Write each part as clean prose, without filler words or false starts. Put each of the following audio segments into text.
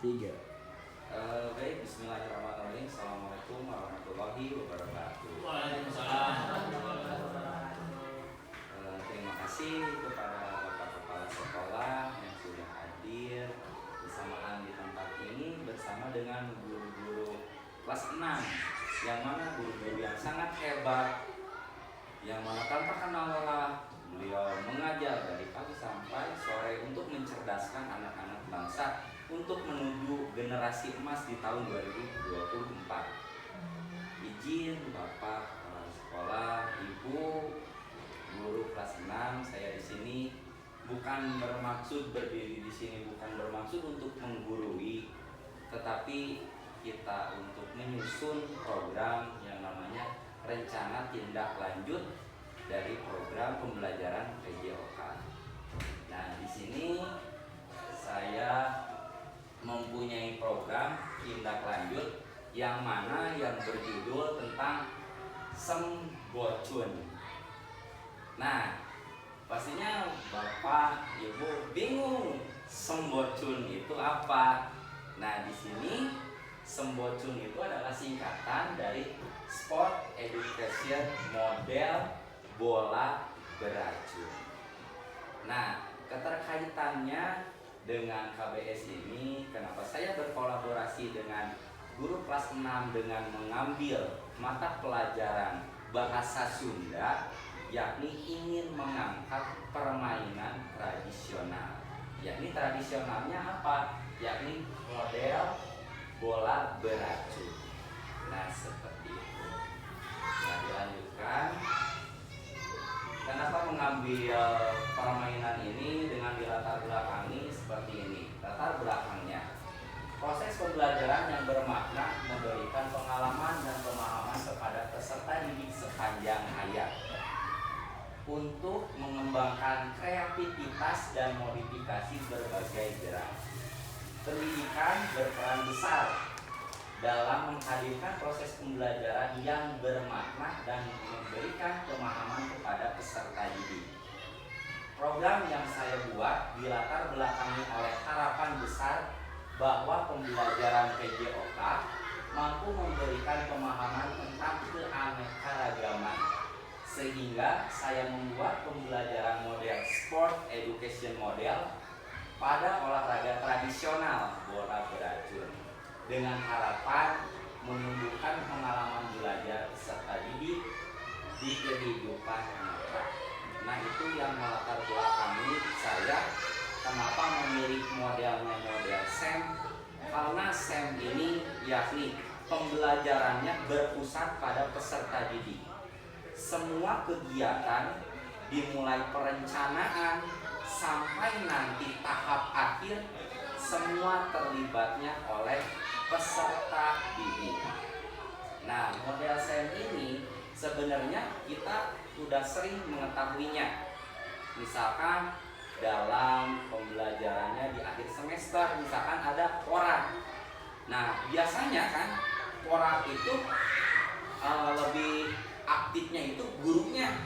Tiga. Baik, bismillahirrahmanirrahim. Assalamualaikum warahmatullahi wabarakatuh. Waalaikumsalam. Terima kasih kepada Bapak Kepala Sekolah yang sudah hadir bersamaan di tempat ini bersama dengan guru-guru kelas 6, yang mana guru-guru yang sangat hebat, yang mana tanpa kenal lelah beliau mengajar dari pagi sampai sore untuk mencerdaskan anak-anak bangsa untuk menuju generasi emas di tahun 2024. Izin Bapak Kepala Sekolah, Ibu guru kelas 6, saya di sini bukan bermaksud berdiri di sini bukan bermaksud untuk menggurui, tetapi kita untuk menyusun program yang namanya rencana tindak lanjut dari program pembelajaran PJOK. Nah, di sini saya mempunyai program tindak lanjut yang mana yang berjudul tentang Sembocun. Nah, pastinya Bapak Ibu bingung Sembocun itu apa. Nah, di sini Sembocun itu adalah singkatan dari Sport Education Model Bola Beracun. Nah, keterkaitannya dengan KBS ini, kenapa saya berkolaborasi dengan guru kelas 6 dengan mengambil mata pelajaran bahasa Sunda, yakni ingin mengangkat permainan tradisional. Yakni tradisionalnya apa? Yakni model bola beracun. Nah, seperti itu. Nah, dilanjutkan. Kenapa mengambil permainan ini dengan dilatar belakangi seperti ini? Latar belakangnya, proses pembelajaran yang bermakna memberikan pengalaman dan pemahaman kepada peserta didik sepanjang hayat untuk mengembangkan kreativitas dan modifikasi berbagai gerak. Pendidikan berperan besar dalam menghadirkan proses pembelajaran yang bermakna dan memberikan pemahaman kepada peserta didik. Program yang saya buat dilatar belakangi oleh harapan besar bahwa pembelajaran PJOK mampu memberikan pemahaman tentang keanekaragaman, sehingga saya membuat pembelajaran model Sport Education Model pada olahraga tradisional bola beracun, dengan harapan menumbuhkan pengalaman belajar peserta didik di kehidupan nyata. Nah, itu yang melatar belakangi saya kenapa memilih modelnya model SEM, karena SEM ini yakni pembelajarannya berpusat pada peserta didik. Semua kegiatan dimulai perencanaan sampai nanti tahap akhir semua terlibatnya oleh peserta didik. Nah, model SEM ini sebenarnya kita sudah sering mengetahuinya. Misalkan dalam pembelajarannya di akhir semester, misalkan ada porak. Nah, biasanya kan porak itu lebih aktifnya itu gurunya.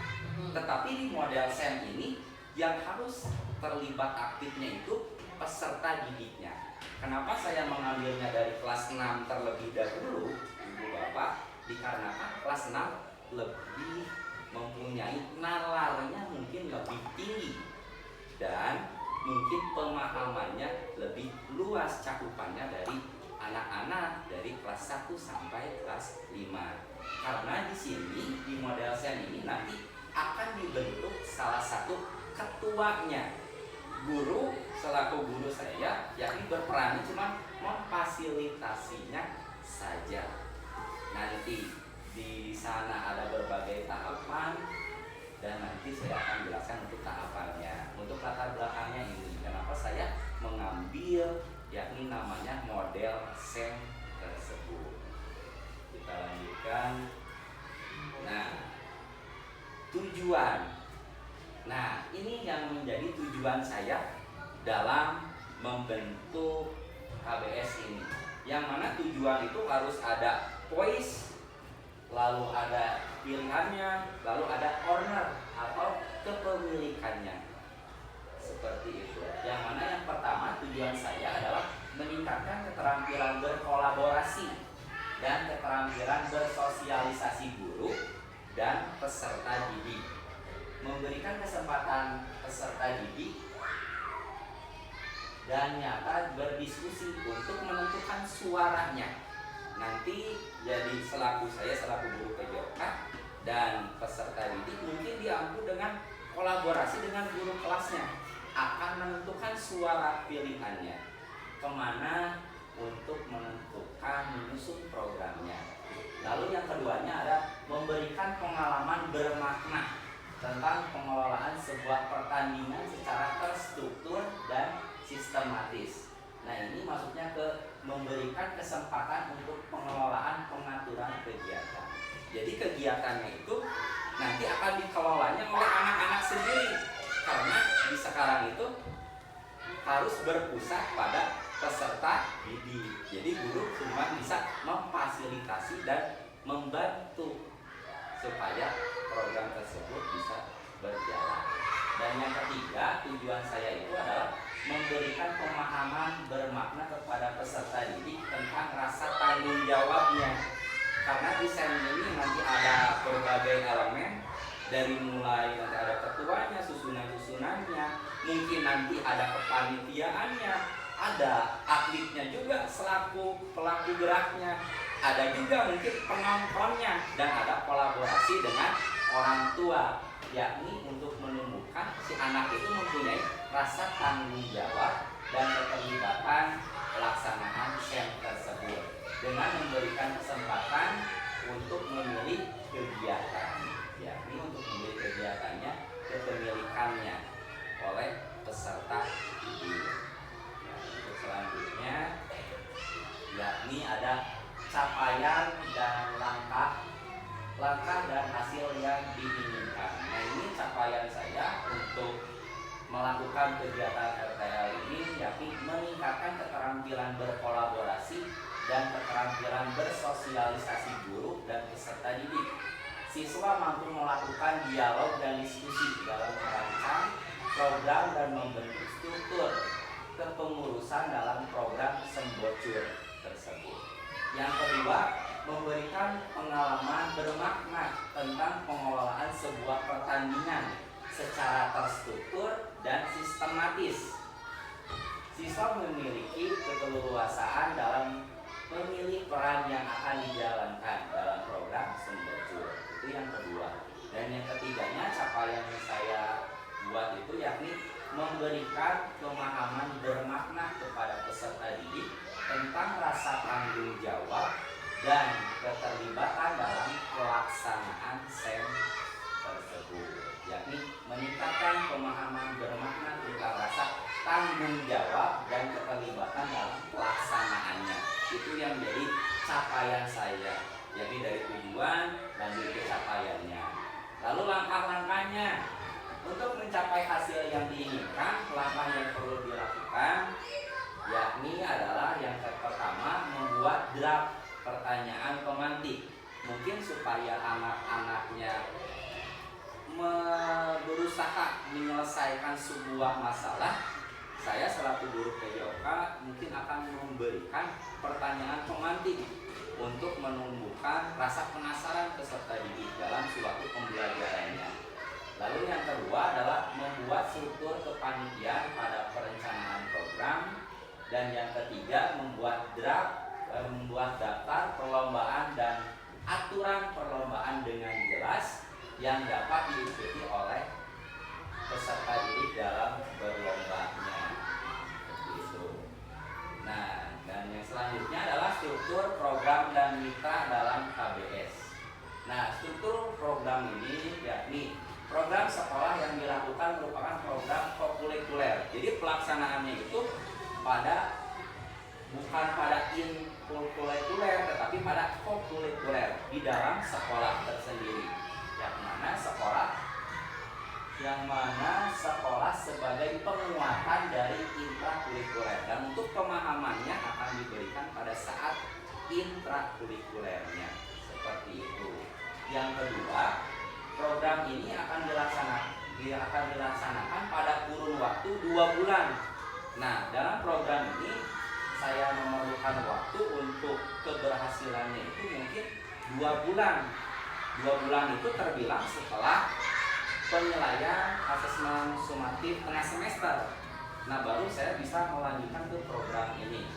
Tetapi di model SEM ini yang harus terlibat aktifnya itu peserta didiknya. Kenapa saya mengambilnya dari kelas 6 terlebih dahulu, Ibu Bapak? Dikarenakan kelas 6 lebih mempunyai nalarnya mungkin lebih tinggi dan mungkin pemahamannya lebih luas cakupannya dari anak-anak dari kelas 1 sampai kelas 5. Karena di sini di model SEM ini nanti akan dibentuk salah satu ketuanya. Guru selaku guru saya yakni berperan cuma memfasilitasinya saja. Nanti di sana ada berbagai tahapan dan nanti saya akan jelaskan untuk tahapannya. Untuk latar belakangnya ini, kenapa saya mengambil yakni namanya model SEM tersebut. Kita lanjutkan. Nah, tujuan. Nah, ini yang menjadi tujuan saya dalam membentuk KBS ini. Yang mana tujuan itu harus ada voice, lalu ada pilihannya, lalu ada owner atau kepemilikannya. Seperti itu. Yang mana yang pertama tujuan saya adalah meningkatkan keterampilan berkolaborasi dan keterampilan bersosialisasi guru dan peserta didik. Memberikan kesempatan peserta didik dan nyata berdiskusi untuk menentukan suaranya. Nanti jadi saya selaku guru PJOK dan peserta didik mungkin diampu dengan kolaborasi dengan guru kelasnya akan menentukan suara pilihannya kemana untuk menentukan menyusun programnya. Lalu yang keduanya ada memberikan pengalaman bermakna tentang pengelolaan sebuah pertandingan secara terstruktur dan sistematis. Nah, ini maksudnya memberikan kesempatan untuk pengelolaan pengaturan kegiatan. Jadi kegiatannya itu nanti akan dikelolanya oleh anak-anak sendiri, karena di sekarang itu harus berpusat pada peserta didik. Jadi guru cuma bisa memfasilitasi dan membantu supaya program tersebut bisa berjalan. Dan yang ketiga, tujuan saya itu adalah memberikan pemahaman bermakna kepada peserta didik tentang rasa tanggung jawabnya. Karena desain ini nanti ada berbagai elemen, dari mulai nanti ada ketuanya, susunan-susunannya, mungkin nanti ada kepanitiaannya, ada atletnya juga selaku pelaku geraknya, ada juga mungkin penontonnya, dan ada kolaborasi dengan orang tua, yakni untuk menumbuhkan si anak itu mempunyai rasa tanggung jawab dan keterlibatan pelaksanaan SEM tersebut dengan memberikan kesempatan untuk memilih kegiatan, yakni untuk memilih kegiatannya, kepemilikannya oleh peserta didik. Untuk selanjutnya yakni ada capaian dan langkah dan hasil yang diinginkan. Nah, ini capaian saya untuk melakukan kegiatan RTL ini, yakni meningkatkan keterampilan berkolaborasi dan keterampilan bersosialisasi guru dan peserta didik. Siswa mampu melakukan dialog dan diskusi dalam merancang program dan membentuk struktur kepengurusan dalam program Sembocur tersebut. Yang kedua, memberikan pengalaman bermakna tentang pengelolaan sebuah pertandingan secara terstruktur dan sistematis. Siswa memiliki keleluasaan dalam memilih peran yang akan dijalankan dalam program Sembocur. Itu yang kedua. Dan yang ketiganya, capaian yang saya buat itu yakni memberikan pemahaman bermakna kepada peserta didik tentang rasa tanggung jawab dan keterlibatan dalam pelaksanaan SEM tersebut, yakni meningkatkan pemahaman bermakna tentang rasa tanggung jawab dan keterlibatan dalam pelaksanaannya. Itu yang menjadi capaian saya, yakni dari tujuan lanjut ke capaiannya. Lalu langkah-langkahnya untuk mencapai hasil yang diinginkan, langkah yang perlu dilakukan yakni adalah yang pertama, membuat draft pertanyaan pemantik, mungkin supaya anak-anaknya berusaha menyelesaikan sebuah masalah. Saya selaku guru PJOK mungkin akan memberikan pertanyaan pemantik untuk menumbuhkan rasa penasaran peserta didik dalam suatu pembelajarannya. Lalu yang kedua adalah membuat struktur kepanitiaan pada perencanaan program. Dan yang ketiga, membuat daftar perlombaan dan aturan perlombaan dengan jelas yang dapat diikuti oleh peserta didik dalam berlombanya. Itu. Nah, dan yang selanjutnya adalah struktur program dan mitra dalam KBS. Nah, struktur program ini yakni program sekolah yang dilakukan merupakan program kokurikuler. Jadi pelaksanaannya itu bukan pada inkurikuler, tetapi pada kokurikuler di dalam sekolah tersendiri. Yang mana sekolah sebagai penguatan dari intrakurikuler, dan untuk pemahamannya akan diberikan pada saat intrakurikulernya. Seperti itu. Yang kedua, program ini akan dilaksanakan pada kurun waktu 2 bulan. Nah, dalam program ini saya memerlukan waktu untuk keberhasilannya itu mungkin 2 bulan. 2 bulan itu terbilang setelah penilaian asesmen sumatif tengah semester. Nah, baru saya bisa melanjutkan ke program ini,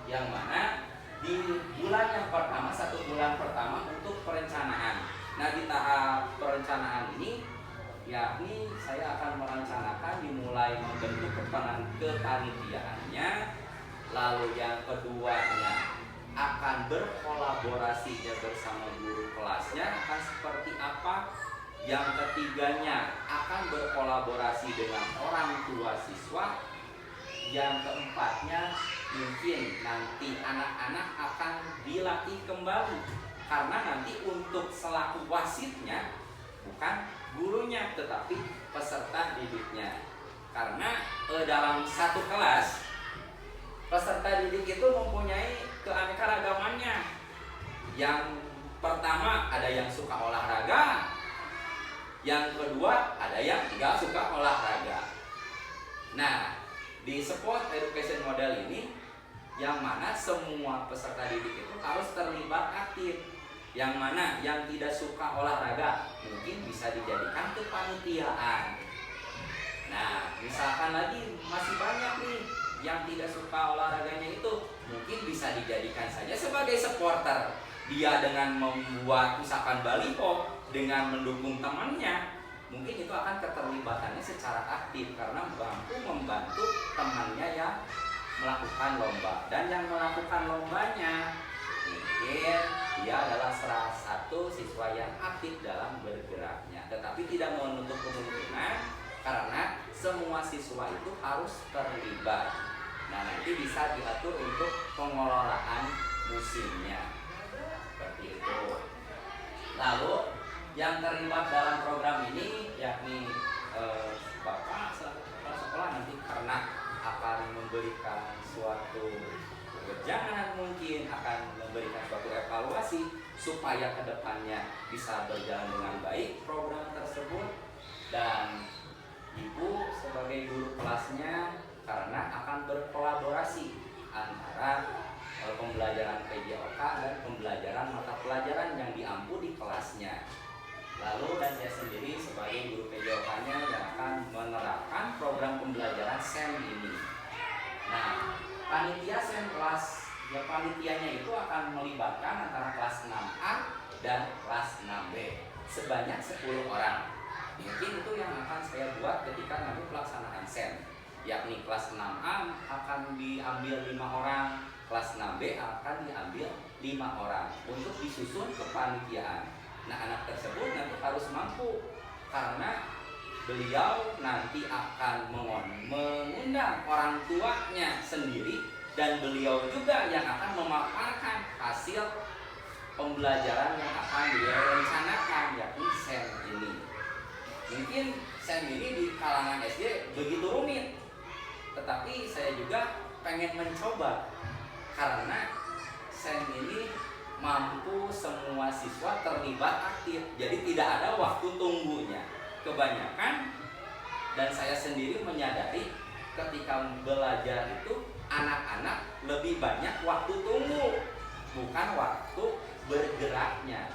yang mana di bulan yang pertama, 1 bulan pertama untuk perencanaan. Nah, di tahap perencanaan ini yakni saya akan merencanakan dimulai membentuk kepanitiaannya, lalu yang keduanya akan berkolaborasi bersama guru kelasnya akan seperti apa, yang ketiganya akan berkolaborasi dengan orang tua siswa, yang keempatnya mungkin nanti anak-anak akan dilatih kembali, karena nanti untuk selaku wasitnya bukan gurunya tetapi peserta didiknya. Karena dalam satu kelas peserta didik itu mempunyai keanekaragamannya. Yang pertama ada yang suka olahraga, yang kedua ada yang tidak suka olahraga. Nah, di sport education model ini yang mana semua peserta didik itu harus terlibat aktif. Yang mana yang tidak suka olahraga mungkin bisa dijadikan kepanitiaan. Nah, misalkan lagi masih banyak nih yang tidak suka olahraganya, itu mungkin bisa dijadikan saja sebagai supporter. Dia dengan membuat misalkan baliho dengan mendukung temannya, mungkin itu akan keterlibatannya secara aktif karena membantu temannya yang melakukan lomba. Dan yang melakukan lombanya mungkin dia adalah salah satu siswa yang aktif dalam bergeraknya, tetapi tidak menutup kemungkinan karena semua siswa itu harus terlibat. Nah, nanti bisa diatur untuk pengelolaan musimnya seperti itu. Lalu yang terlibat dalam program ini yakni bapak selaku kepala sekolah nanti karena akan memberikan suatu wejangan, mungkin akan memberikan suatu evaluasi supaya kedepannya bisa berjalan dengan baik program tersebut. Dan ibu sebagai guru kelasnya karena akan berkolaborasi antara pembelajaran PJOK dan pembelajaran mata pelajaran yang diampu di kelasnya. Lalu dan saya sendiri sebagai guru PJOK-nya yang akan menerapkan program pembelajaran SEM ini. Nah, panitia SEM kelas, ya panitianya itu akan melibatkan antara kelas 6A dan kelas 6B sebanyak 10 orang. Mungkin itu yang akan saya buat ketika nanti pelaksanaan SEM, yakni kelas 6A akan diambil 5 orang, kelas 6B akan diambil 5 orang untuk disusun kepanitiaan. Nah, anak tersebut nanti harus mampu karena beliau nanti akan mengundang orang tuanya sendiri dan beliau juga yang akan memaparkan hasil pembelajaran yang akan beliau rencanakan, yakni SEM ini. Mungkin SEM ini di kalangan SD begitu rumit, tetapi saya juga pengen mencoba karena SEM ini mampu semua siswa terlibat aktif, jadi tidak ada waktu tunggunya. Kebanyakan dan saya sendiri menyadari ketika belajar itu anak-anak lebih banyak waktu tunggu, bukan waktu bergeraknya.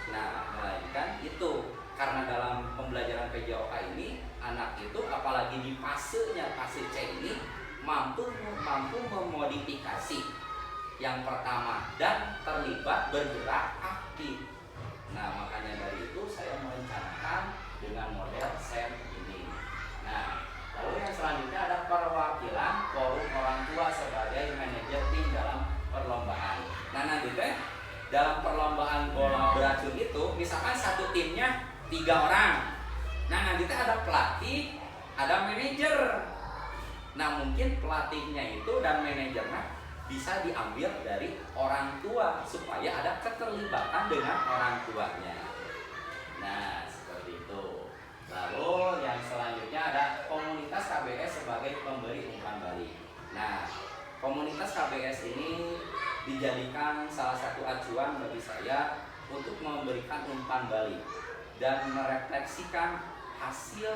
Nah, melainkan itu karena dalam pembelajaran PJOK ini anak itu apalagi di fasenya, fase C ini mampu memodifikasi yang pertama dan terlibat bergerak aktif. Nah, makanya dari itu saya merencanakan dengan model SEM ini. Nah, lalu yang selanjutnya ada perwakilan forum orang tua sebagai manajer tim dalam perlombaan. Nah, nanti dalam perlombaan bola beracun itu misalkan satu timnya 3 orang. Nah, nanti ada pelatih, ada manajer. Nah, mungkin pelatihnya itu dan manajernya bisa diambil dari orang tua supaya ada keterlibatan dengan orang tuanya. Nah, seperti itu. Lalu yang selanjutnya ada komunitas KBS sebagai pemberi umpan balik. Nah, komunitas KBS ini dijadikan salah satu acuan bagi saya untuk memberikan umpan balik dan merefleksikan hasil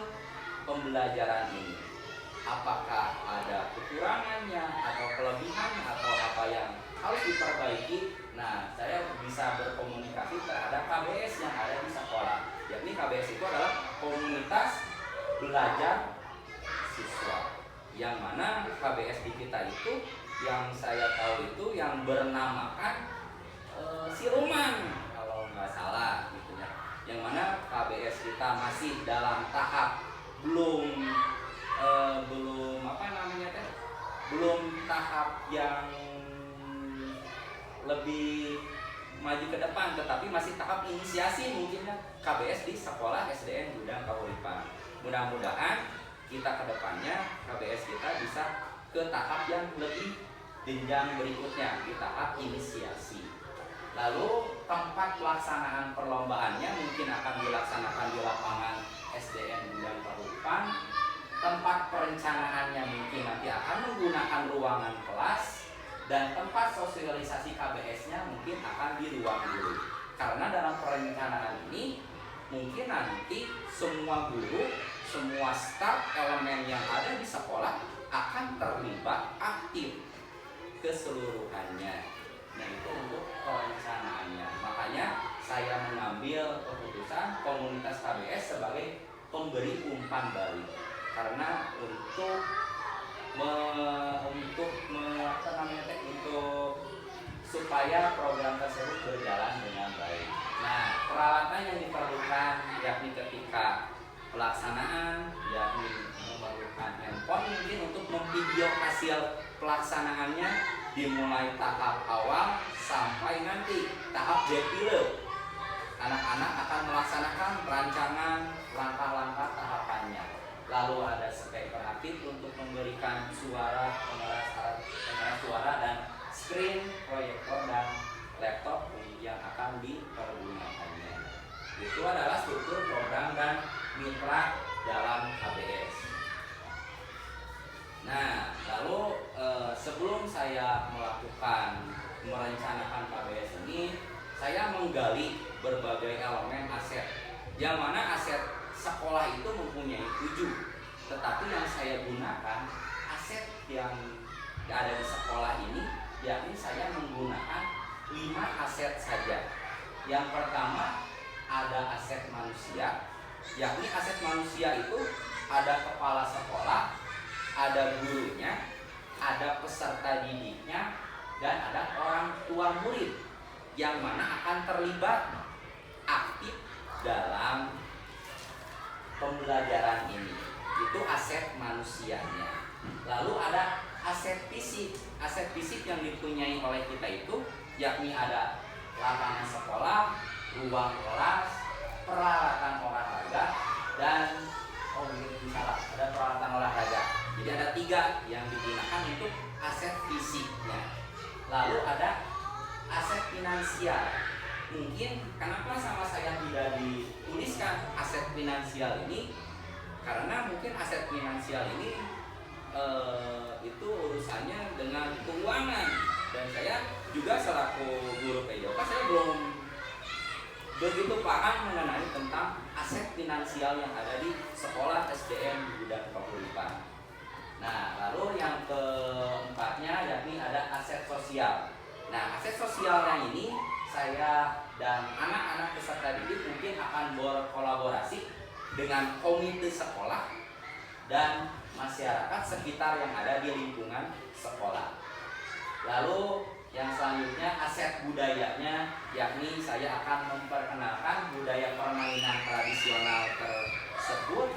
pembelajaran ini. apakah ada kekurangannya atau kelebihannya atau apa yang harus diperbaiki. Nah, saya bisa berkomunikasi terhadap KBS yang ada di sekolah. Yakni KBS itu adalah komunitas belajar siswa, yang mana KBS di kita itu yang saya tahu itu yang bernamakan Siluman kalau nggak salah gitu ya. Yang mana KBS kita masih dalam tahap belum belum tahap yang lebih maju ke depan, tetapi masih tahap inisiasi mungkin ya KBS di sekolah SDN Gudang Kahuripan. Mudah-mudahan kita ke depannya KBS kita bisa ke tahap yang lebih jenjang berikutnya di tahap inisiasi. Lalu tempat pelaksanaan perlombaannya mungkin akan dilaksanakan di lapangan SDN Gudang Kahuripan. Tempat perencanaannya mungkin nanti akan menggunakan ruangan kelas, dan tempat sosialisasi KBS-nya mungkin akan di ruang guru. Karena dalam perencanaan ini mungkin nanti semua guru, semua staf elemen yang ada di sekolah akan terlibat aktif keseluruhannya. Nah, itu untuk perencanaannya. Makanya saya mengambil keputusan komunitas KBS sebagai pemberi umpan balik. Karena untuk supaya program tersebut berjalan dengan baik. Nah, peralatan yang diperlukan yakni ketika pelaksanaan yakni memerlukan handphone mungkin untuk memvideo hasil pelaksanaannya dimulai tahap awal sampai nanti tahap depile. Anak-anak akan melaksanakan rancangan langkah-langkah tahapannya. Lalu ada speaker aktif untuk memberikan suara, pengeras suara, dan screen, proyektor, dan laptop yang akan dipergunakannya. Itu adalah struktur program dan mitra dalam KBS. Nah, lalu sebelum saya merencanakan KBS ini, saya menggali berbagai elemen aset, yang mana aset sekolah itu mempunyai 7, tetapi yang saya gunakan aset yang ada di sekolah ini, yakni saya menggunakan 5 aset saja. Yang pertama ada aset manusia, yakni aset manusia itu ada kepala sekolah, ada gurunya, ada peserta didiknya, dan ada orang tua murid yang mana akan terlibat aktif dalam pembelajaran ini. Itu aset manusianya. Lalu ada aset fisik. Aset fisik yang dipunyai oleh kita itu yakni ada lapangan sekolah, ruang kelas, peralatan olahraga, dan ada peralatan olahraga. Jadi ada 3 yang digunakan untuk aset fisiknya. Lalu ada aset finansial. Mungkin kenapa sama saya tidak dituliskan aset finansial ini, karena mungkin aset finansial ini itu urusannya dengan keuangan, dan saya juga selaku guru PJOK saya belum begitu paham mengenai tentang aset finansial yang ada di sekolah SDN Gudang Kahuripan. Nah, lalu yang keempatnya yakni ada aset sosial. Nah, aset sosialnya ini saya dan anak-anak peserta didik mungkin akan berkolaborasi dengan komite sekolah dan masyarakat sekitar yang ada di lingkungan sekolah. Lalu yang selanjutnya aset budayanya, yakni saya akan memperkenalkan budaya permainan tradisional tersebut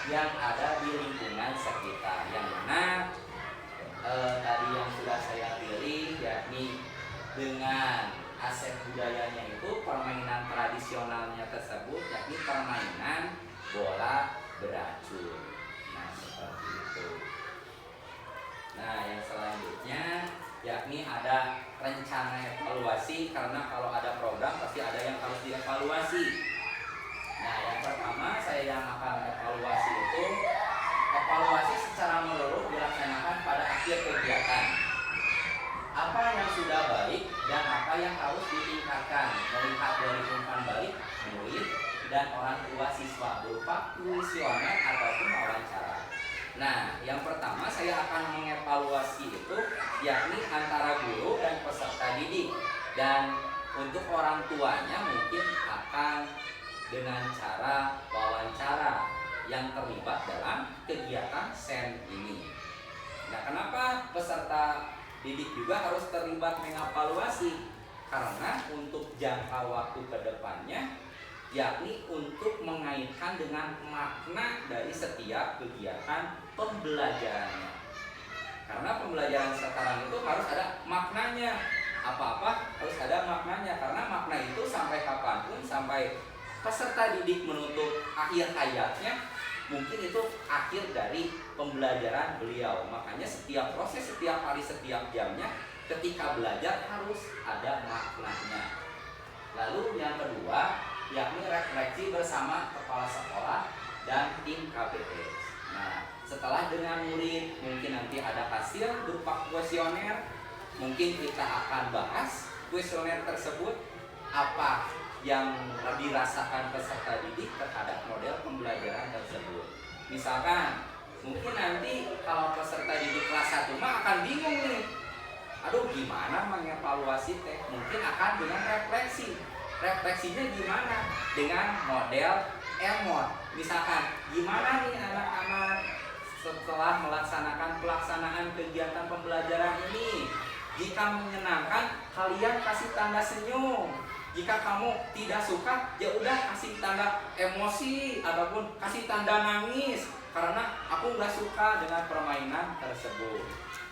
yang ada di lingkungan sekitar, yang mana tadi yang sudah saya pilih yakni dengan aset budayanya itu permainan tradisionalnya tersebut yakni permainan bola beracun. Nah, seperti itu. Nah, yang selanjutnya yakni ada rencana evaluasi, karena kalau ada program pasti ada yang harus dievaluasi. Nah, yang pertama saya yang akan evaluasi itu evaluasi secara menyeluruh dilaksanakan pada akhir kegiatan. Apa yang sudah baik dan apa yang harus ditingkatkan, melihat dari umpan balik murid dan orang tua siswa berupa kuesioner ataupun wawancara. Nah, yang pertama saya akan mengevaluasi itu yakni antara guru dan peserta didik. Dan untuk orang tuanya mungkin akan dengan cara wawancara yang terlibat dalam kegiatan SEN ini. Nah, kenapa peserta didik juga harus terlibat mengevaluasi? Karena untuk jangka waktu ke depannya yakni untuk mengaitkan dengan makna dari setiap kegiatan pembelajarannya. Karena pembelajaran sekarang itu harus ada maknanya. Apa-apa harus ada maknanya, karena makna itu sampai kapanpun, sampai peserta didik menutup akhir hayatnya, mungkin itu akhir dari pembelajaran beliau. Makanya setiap proses, setiap hari, setiap jamnya ketika belajar harus ada maknanya. Lalu yang kedua yakni refleksi bersama kepala sekolah dan tim KBS. Nah, setelah dengan murid mungkin nanti ada hasil berupa kuesioner. Mungkin kita akan bahas kuesioner tersebut apa yang dirasakan peserta didik terhadap model pembelajaran tersebut. Misalkan mungkin nanti kalau peserta didik kelas 1 mah akan bingung nih. Aduh, gimana mengevaluasi teh? Mungkin akan dengan refleksi. Refleksinya gimana? Dengan model emot. Misalkan, gimana nih anak-anak setelah melaksanakan pelaksanaan kegiatan pembelajaran ini? Jika menyenangkan, kalian kasih tanda senyum. Jika kamu tidak suka, ya udah kasih tanda emosi ataupun kasih tanda nangis karena aku nggak suka dengan permainan tersebut.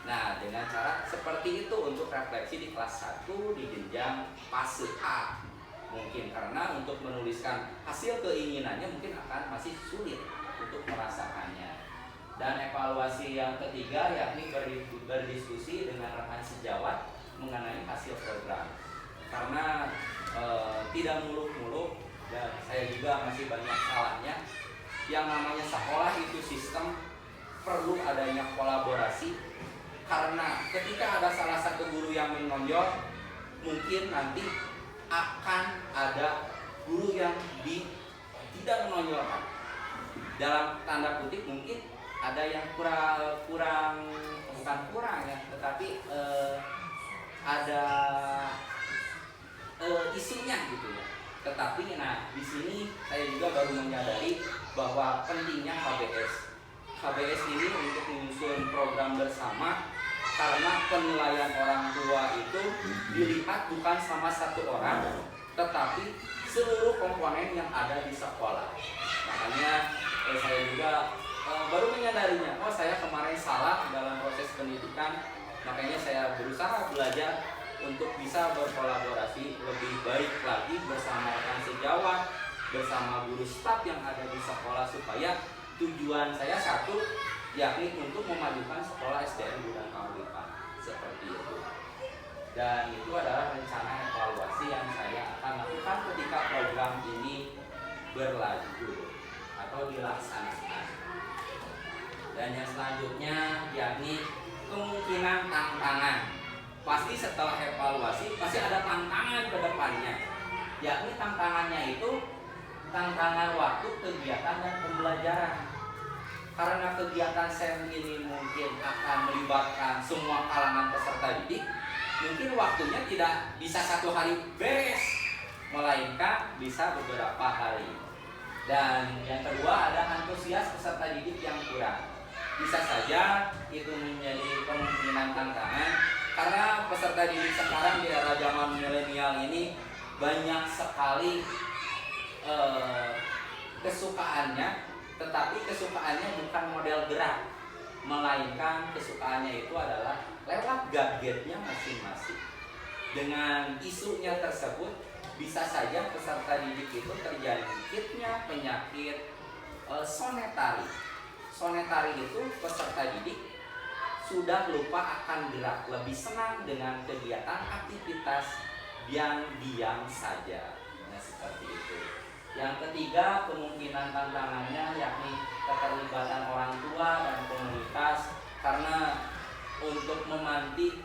Nah, dengan cara seperti itu untuk refleksi di kelas 1 di jenjang fase A. Mungkin karena untuk menuliskan hasil keinginannya mungkin akan masih sulit untuk merasakannya. Dan evaluasi yang ketiga yakni berdiskusi dengan rekan sejawat mengenai hasil program. Karena tidak muluk-muluk dan saya juga masih banyak salahnya. Yang namanya sekolah itu sistem, perlu adanya kolaborasi. Karena ketika ada salah satu guru yang menonjol, mungkin nanti akan ada guru yang tidak menonjolkan. Dalam tanda kutip mungkin ada yang kurang bukan kurang ya, tetapi ada isunya gitu ya. Tetapi nah di sini saya juga baru menyadari bahwa pentingnya KBS. KBS ini untuk menyusun program bersama. Karena penilaian orang tua itu dilihat bukan sama satu orang, tetapi seluruh komponen yang ada di sekolah. Makanya saya juga baru menyadarinya, oh saya kemarin salah dalam proses pendidikan. Makanya saya berusaha belajar untuk bisa berkolaborasi lebih baik lagi bersama rekan sejawat, bersama guru staf yang ada di sekolah, supaya tujuan saya satu, yakni untuk memajukan sekolah SDN Gudang Kaulipan seperti itu. Dan itu adalah rencana evaluasi yang saya akan lakukan ketika program ini berlanjut atau dilaksanakan. Dan yang selanjutnya yakni kemungkinan tantangan. Pasti setelah evaluasi pasti ada tantangan ke depannya. Yakni tantangannya itu tantangan waktu, kegiatan, dan pembelajaran. Karena kegiatan SEN ini mungkin akan melibatkan semua kalangan peserta didik, mungkin waktunya tidak bisa 1 hari beres, melainkan bisa beberapa hari. Dan yang kedua ada antusias peserta didik yang kurang. Bisa saja itu menjadi kemungkinan tantangan, karena peserta didik sekarang di era zaman milenial ini banyak sekali kesukaannya. Tetapi kesukaannya bukan model gerak, melainkan kesukaannya itu adalah lewat gadgetnya masing-masing. Dengan isunya tersebut, bisa saja peserta didik itu terjangkitnya penyakit sonetari. Sonetari itu peserta didik sudah lupa akan gerak, lebih senang dengan kegiatan aktivitas yang diam saja. Nah, seperti itu. Yang ketiga, kemungkinan tantangannya yakni keterlibatan orang tua dan komunitas, karena untuk memantik,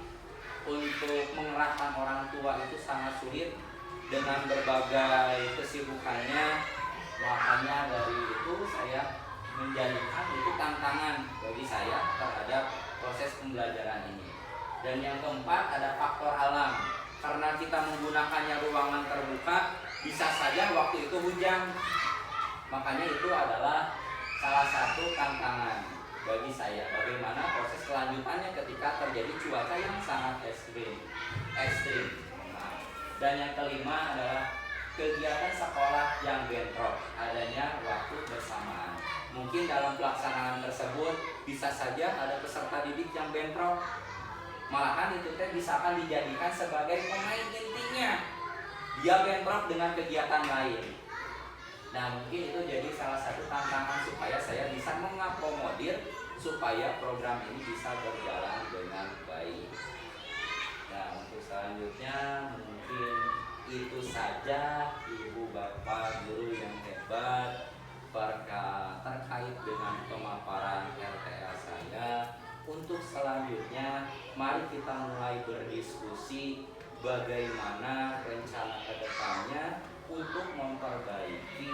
untuk mengerahkan orang tua itu sangat sulit dengan berbagai kesibukannya. Makanya dari itu saya menjadikan itu tantangan bagi saya terhadap proses pembelajaran ini. Dan yang keempat ada faktor alam. Karena kita menggunakannya ruangan terbuka, bisa saja waktu itu hujan. Makanya itu adalah salah satu tantangan bagi saya. Bagaimana proses kelanjutannya ketika terjadi cuaca yang sangat ekstrim. Nah, dan yang kelima adalah kegiatan sekolah yang bentrok, adanya waktu bersamaan. Mungkin dalam pelaksanaan tersebut bisa saja ada peserta didik yang bentrok. Malahan itu bisa akan dijadikan sebagai pemain intinya. Dia bentrok dengan kegiatan lain. Nah, mungkin itu jadi salah satu tantangan supaya saya bisa mengakomodir supaya program ini bisa berjalan dengan baik. Nah, untuk selanjutnya mungkin itu saja Ibu Bapak guru yang hebat terkait dengan pemaparan RTA saya. Untuk selanjutnya, mari kita mulai berdiskusi bagaimana rencana ke depannya untuk memperbaiki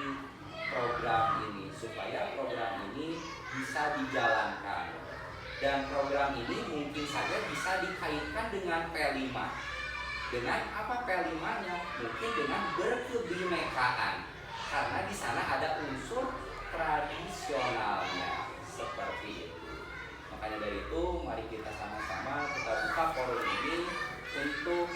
program ini supaya program ini bisa dijalankan. Dan program ini mungkin saja bisa dikaitkan dengan P5. Dengan apa P5-nya? Mungkin dengan berkebinekaan. Karena di sana ada unsur tradisionalnya seperti itu. Makanya dari itu mari kita sama-sama kita buka forum ini untuk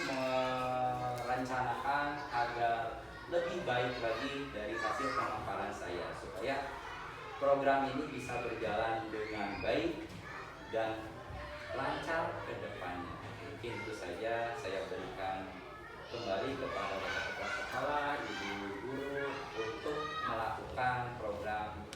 merencanakan agar lebih baik lagi dari hasil pemaparan saya supaya program ini bisa berjalan dengan baik dan lancar ke depannya. Mungkin itu saja saya berikan kembali kepada Bapak Kepala Sekolah, Ibu Guru untuk melakukan program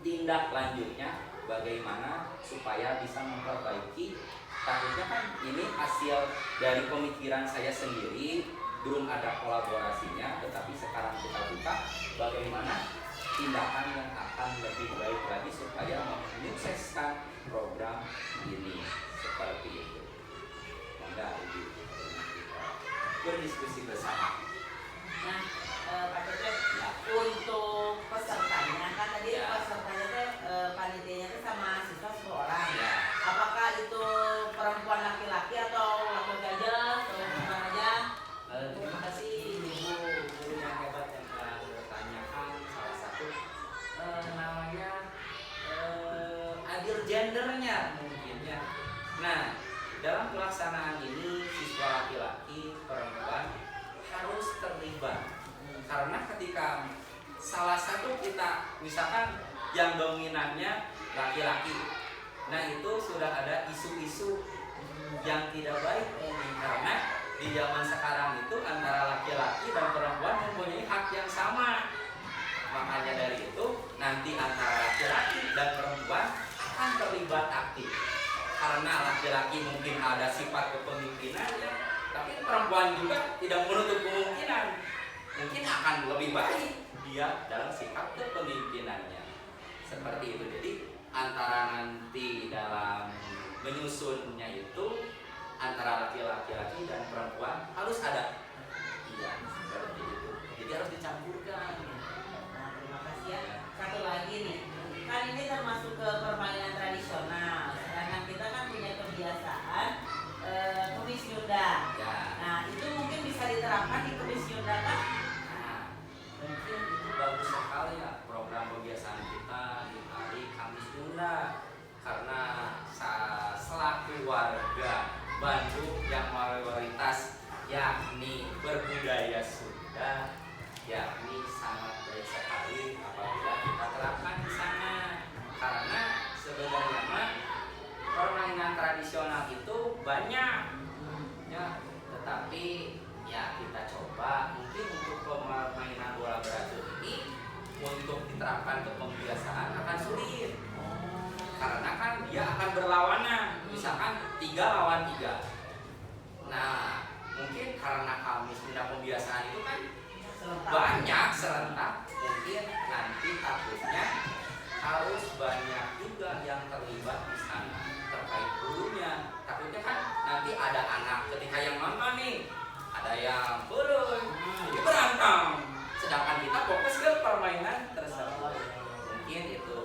tindak lanjutnya bagaimana supaya bisa memperbaiki. Takutnya kan ini hasil dari pemikiran saya sendiri, belum ada kolaborasinya, tetapi sekarang kita buka bagaimana tindakan yang akan lebih baik lagi supaya menyukseskan program ini seperti itu. Monggo Ibu kita berdiskusi bersama. Nah, Pak Cecep, ya, untuk pesertanya kan tadi ya. Pesertanya teh panitianya teh sama siswa 10 orang. Ya. Apakah itu perempuan laki-laki atau laki-laki aja atau perempuan aja? Terima kasih Ibu guru yang hebat yang telah bertanyakan. Salah satu namanya adil gendernya mungkin ya. Nah, dalam pelaksanaan ini siswa laki-laki perempuan harus terlibat. Karena ketika salah satu kita misalkan yang dominannya laki-laki, nah itu sudah ada isu-isu yang tidak baik karena di zaman sekarang itu antara laki-laki dan perempuan mempunyai hak yang sama. Makanya dari itu nanti antara laki-laki dan perempuan akan terlibat aktif. Karena laki-laki mungkin ada sifat kepemimpinannya, tapi perempuan juga tidak menutup kemungkinan mungkin akan lebih baik dia dalam sikap kepemimpinannya. Seperti itu. Jadi antara nanti dalam menyusunnya itu antara laki-laki dan perempuan harus ada. Iya, seperti itu. Jadi harus dicampurkan. Nah, terima kasih ya. Satu lagi nih, kan ini termasuk ke permainan tradisional. Sedangkan kita kan punya kebiasaan kemis Nyunda. Ya. Nah, itu mungkin bisa diterapkan di kemis Nyunda kan? Nah, mungkin itu bagus sekali ya program kebiasaan kita di hari Kamis Nyunda. Karena selaku warga Bandung yang mayoritas yakni berbudaya Sunda, yakni sangat baik sekali apabila kita terapkan di sana. Karena sebenarnya permainan tradisional itu banyak ya, tetapi ya kita coba mungkin untuk permainan bola beracun ini untuk diterapkan ke pembiasaan akan sulit. Karena kan dia akan berlawanan, misalkan 3 lawan 3. Nah, mungkin karena kami sudah pembiasaan itu kan banyak serentak, mungkin nanti takutnya harus banyak juga yang terlibat di sana terkait gurunya. Takutnya kan nanti ada anak ketika yang nonton nih, ada yang jadi berantem, sedangkan kita fokus ke permainan tersebut. Mungkin itu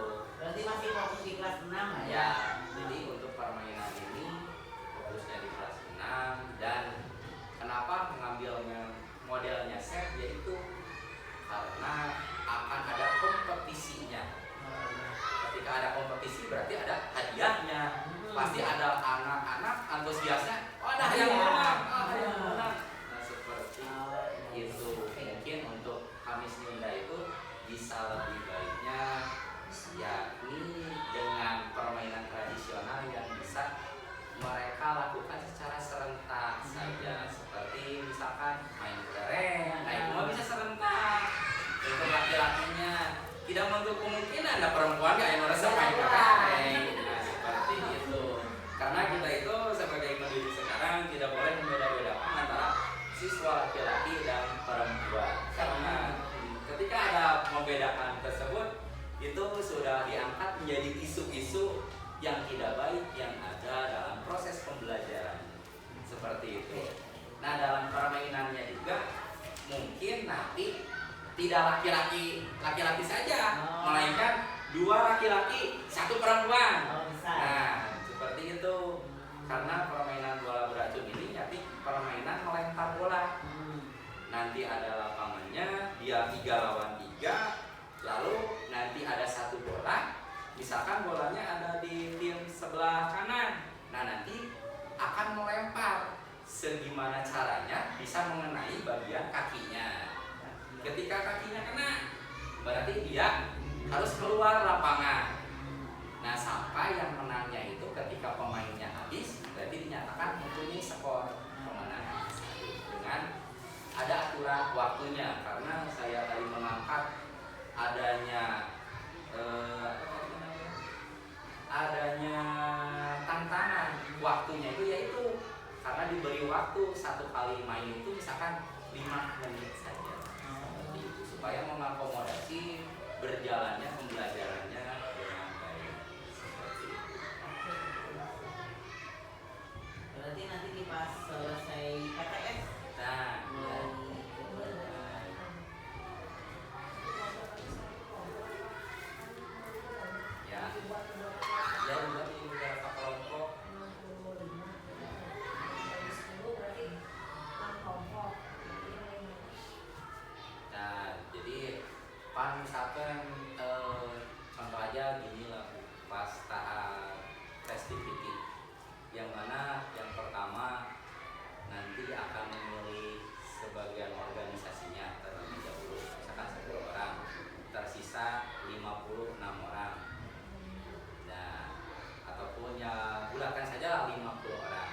membedakan tersebut itu sudah diangkat menjadi isu-isu yang tidak baik yang ada dalam proses pembelajaran seperti itu. Nah, dalam permainannya juga mungkin nanti tidak laki-laki saja, melainkan 2 laki-laki 1 perempuan. Nah, seperti itu. Karena permainan bola beracun ini jadi permainan melempar bola. Nanti ada lapangannya, dia 3 lawan 3, lalu nanti ada 1 bola. Misalkan bolanya ada di tim sebelah kanan. Nah, nanti akan melempar. Segimana caranya bisa mengenai bagian kakinya. Ketika kakinya kena, berarti dia harus keluar lapangan. Nah, sampai yang menangnya itu ketika pemainnya habis, berarti dinyatakan mempunyai skor kemenangan dengan ada aturan waktunya. Karena saya tadi mengangkat adanya tantangan waktunya itu, yaitu karena diberi waktu 1 kali main itu misalkan 5 menit saja, seperti itu, supaya mengakomodasi berjalannya pembelajarannya dengan baik, seperti itu. Berarti nanti di pas selesai PTS, Nah, ya juga di beberapa kelompok. Nah, jadi misalkan contoh aja gini lah, pas tahap festivity, yang mana yang pertama nanti akan memilih sebagian organisasinya terlebih dahulu, misalkan 10 orang, tersisa 56 orang. Nah, ataupun ya bulatkan saja 50 orang.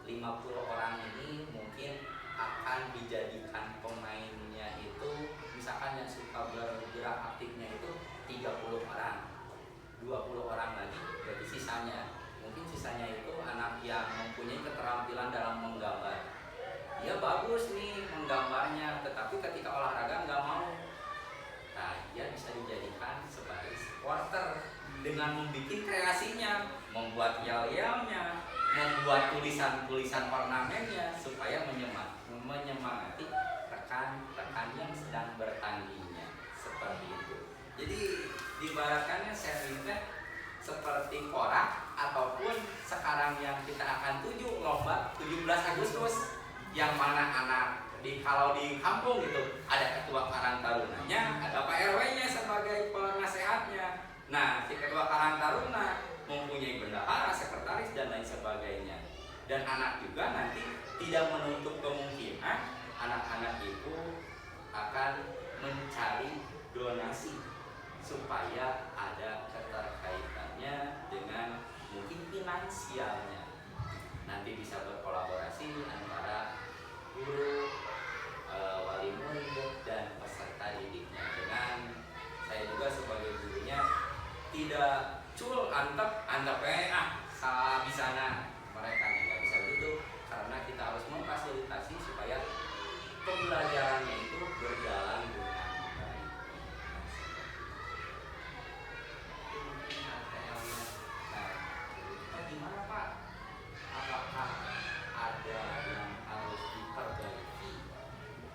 50 orang ini mungkin akan dijadikan pemainnya itu, misalkan yang suka bergerak aktifnya itu 30 orang, 20 orang lagi, berarti sisanya mungkin itu anak yang mempunyai keterampilan dalam menggambar. Dia bagus nih menggambarnya, tetapi ketika olahraga nggak mau. Nah, dia bisa dijadikan sebagai supporter dengan membuat kreasinya, membuat yel-yelnya, membuat tulisan-tulisan ornamennya, supaya menyemangati rekan-rekan yang sedang bertandingnya, seperti itu. Jadi diibaratkannya seri seperti porak, ataupun sekarang yang kita akan tuju lomba 17 Agustus, yang mana anak kalau di kampung gitu ada ketua karang tarunanya, ada Pak RW-nya sebagai penasehatnya. Nah, si ketua karang taruna mempunyai bendahara, sekretaris dan lain sebagainya. Dan anak juga nanti tidak menutup kemungkinan anak-anak itu akan mencari donasi supaya ada keterkaitannya dengan mungkin finansialnya. Nanti bisa berkolaborasi antara guru, wali murid dan peserta didiknya. Dengan saya juga sebagai gurunya tidak antep salah di sana, mereka nggak bisa begitu, karena kita harus memfasilitasi supaya pembelajarannya itu berjalan dengan baik. Nah, gimana Pak? Apakah ada yang harus diperbaiki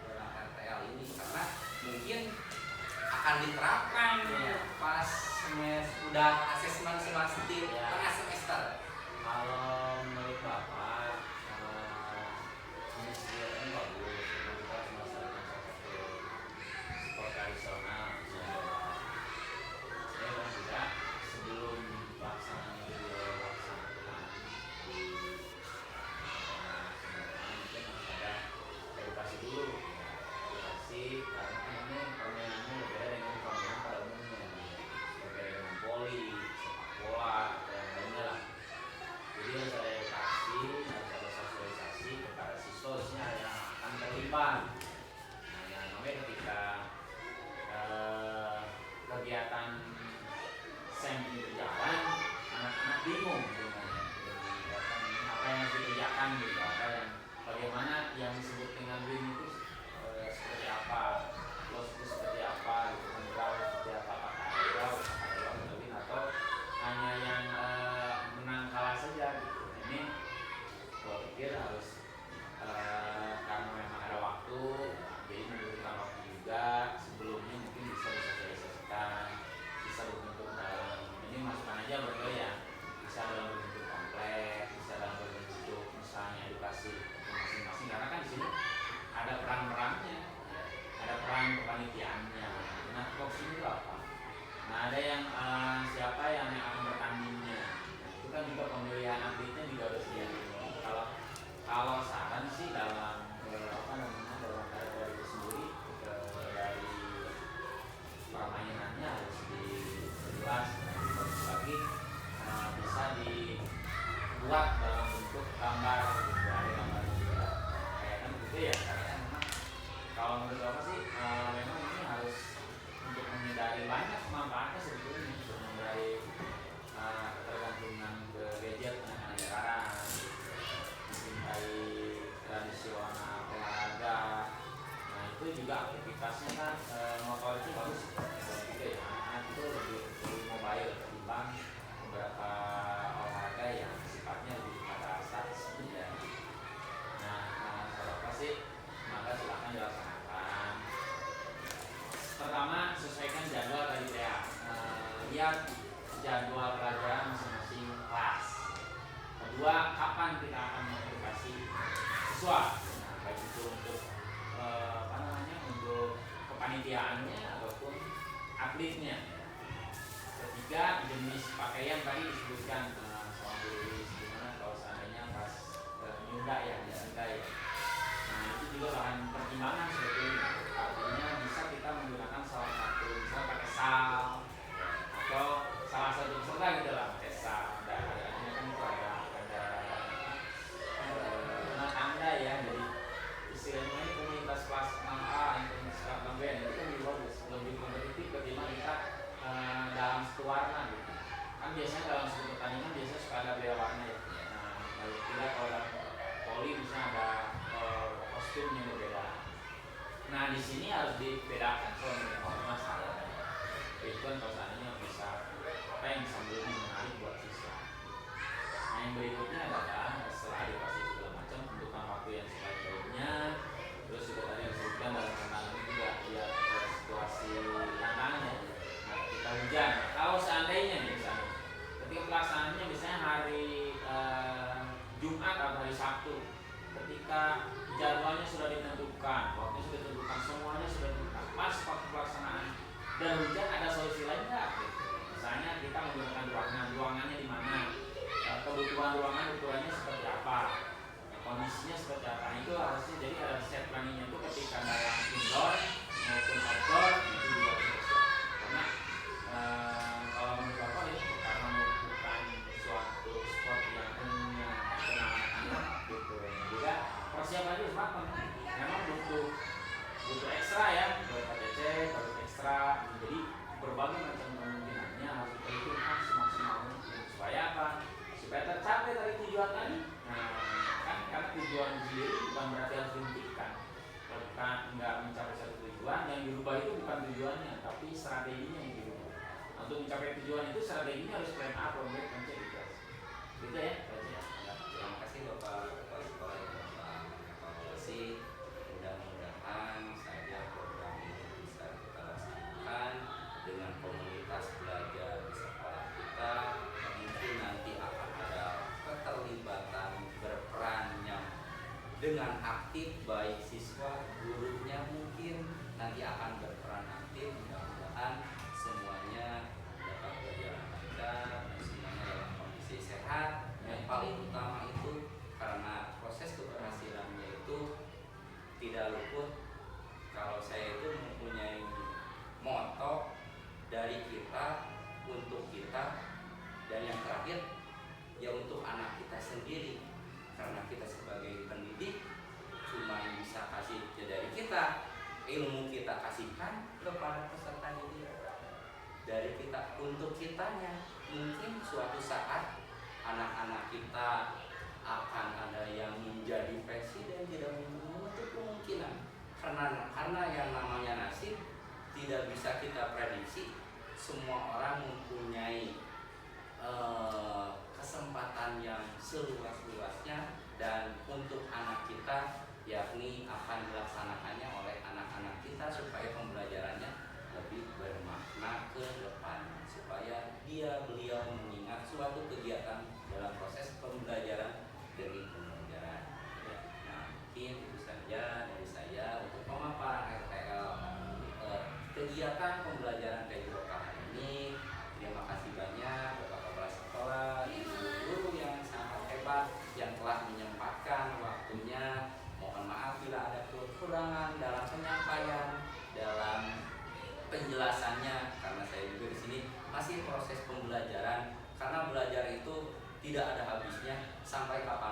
dalam RTL ini? Karena mungkin akan diterapkan pas udah asesmen semester tengah semester. Kalau menurut Bapak, semester ini bagus, kita melaksanakan satu sport tradisional. Saya dan juga sebelum pelaksanaan itu dilaksanakan di mungkin harus ada edukasi dulu, edukasi karena ini permainannya berbeda dengan permainan pada umumnya, berbeda dengan voli, sepak bola atau yang lainnya lah. Jadi harus ada edukasi, harus ada sosialisasi kepada siswa yang akan terlibat. Nah, yang namanya ketika kegiatan SEM ini berjalan, anak-anak bingung dengan apa yang harus dikerjakan gitu, bagaimana yang disebut dengan win itu seperti apa, loss itu seperti apa gitu, berapa ya, karena memang kalau menurut Bapak sih memang ini harus untuk menghindari banyak manfaatnya sebetulnya, untuk menghindari ketergantungan ke gadget anak sekarang, mencintai tradisional olahraga. Nah itu juga aktivitasnya kan motor itu bagus gitu ya, anak-anak itu lebih mobile ketimbang beberapa olahraga yang sifatnya lebih pada statis ya. Nah kalau apa sih, maka silakan dilaksanakan. Pertama, sesuaikan jadwal tadi ya, lihat jadwal pelajaran masing-masing kelas. Kedua, kapan kita akan mengaplikasi siswa, nah, baik itu untuk untuk kepanitiaannya ataupun atletnya. Ketiga, jenis pakaian tadi disebutkan soal tulis gimana kalau seandainya pas nyunda ya, nyunda ya. Nah itu juga bahan pertimbangan sebetulnya. Artinya bisa kita menggunakan salah satu, misalnya pakai sal atau salah satu peserta gitu lah pakai sal. Dan adanya kan itu ada tanda ya, jadi istilahnya ini komunitas kelas 6A, komunitas kelas 6B itu kan lebih kompetitif ketimbang kita dalam satu warna gitu. Kan biasanya dalam satu pertandingan biasanya suka ada beda warna ya. Nah, tidak kalau dalam poli bisa ada kostum yang berbeda. Nah di sini harus dibedakan kalau menurut masalah. Itu kan kalau seandainya bisa apa yang bisa lebih menarik buat siswa. Nah yang berikutnya adalah setelah edukasi segala macam, tentukan waktu yang sebaik-baiknya. Terus juga tadi disebutkan dalam tantangan itu juga lihat situasi tantangannya. Nah kita hujan. Kalau seandainya nih misalnya, ketika pelaksanaannya misalnya hari Jumat atau hari Sabtu, ketika jadwalnya sudah ditentukan, waktunya sudah ditentukan, semuanya sudah ditentukan, pas waktu pelaksanaan dan hujan, ada solusi lain nggak? Misalnya kita menggunakan ruangannya di mana, kebutuhan ruangan ukurannya seperti apa, kondisinya seperti apa. Nah, itu harusnya jadi ada set planningnya itu ketika dalam indoor maupun outdoor itu juga harus karena kalau menurut Bapak ini karena merupakan suatu sport yang punya anak-anak gitu, juga persiapannya harus matang. Memang butuh ekstra ya, buat KTC, butuh ekstra. Jadi berbagai macam kemungkinannya harus diperhitungkan semaksimal mungkin. Supaya apa? Supaya tercapai dari tujuan tadi. Nah, kan karena tujuan sendiri bukan berarti harus dihentikan. Kalau kita nggak mencapai satu tujuan, yang dirubah itu bukan tujuannya, tapi strateginya yang dirubah. Untuk mencapai tujuan itu strateginya harus plan A, plan B, plan C gitu. Gitu ya, Terima kasih Bapak Kepala Sekolah yang telah mengevaluasi. Mudah-mudahan saja program ini bisa kita laksanakan dengan komunitas belajar di sekolah kita. Mungkin nanti akan ada keterlibatan berperannya dengan aktif, baik siswa, gurunya mungkin nanti akan berperan aktif. Mudah-mudahan semuanya dapat berjalan lancar dan semuanya dalam kondisi sehat. Yang paling utama itu karena proses keberhasilannya itu tidak luput kalau saya itu mempunyai moto dari kita untuk kita, dan yang terakhir ya untuk anak kita sendiri, karena kita sebagai pendidik cuma bisa kasih dari kita, ilmu kita kasihkan kepada peserta didik dari kita untuk kitanya. Mungkin suatu saat anak-anak kita akan ada yang menjadi presiden, tidak menutup kemungkinan, karena yang namanya nasib tidak bisa kita prediksi. Semua orang mempunyai kesempatan yang seluas-luasnya, dan untuk anak kita yakni akan dilaksanakannya oleh anak-anak kita supaya pembelajarannya lebih bermakna ke depan, supaya beliau mengingat suatu kegiatan dalam proses pembelajaran demi pembelajaran. Nah, mungkin itu saja dari saya untuk pemaparan RTL kegiatan pembelajaran PJOK hari ini. Terima kasih banyak Bapak Kepala Sekolah, guru yang sangat hebat yang telah menyempatkan waktunya. Mohon maaf bila ada kekurangan dalam penyampaian, dalam penjelasannya, karena saya juga di sini masih proses pembelajaran. Karena belajar itu tidak ada habisnya sampai kapan